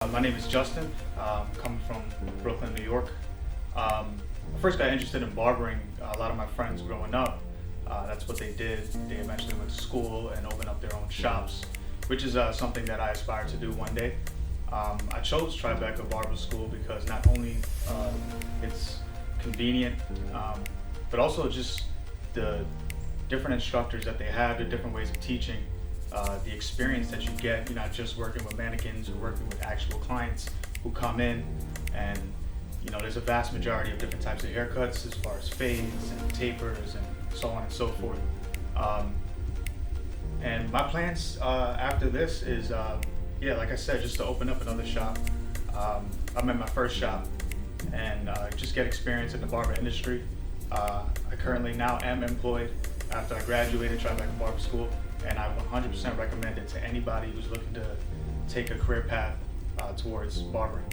My name is Justin, coming from Brooklyn, New York. I first got interested in barbering. A lot of my friends growing up, that's what they did. They eventually went to school and opened up their own shops, which is something that I aspire to do one day. I chose Tribeca Barber School because not only it's convenient, but also just the different instructors that they have, the different ways of teaching. The experience that you get, you're not just working with mannequins or working with actual clients who come in, and there's a vast majority of different types of haircuts as far as fades and tapers and so on and so forth. And my plans after this is, like I said, just to open up another shop. I'm at my first shop and just get experience in the barber industry. I currently now am employed after I graduated Tribeca Barber School. And I 100% recommend it to anybody who's looking to take a career path towards barbering.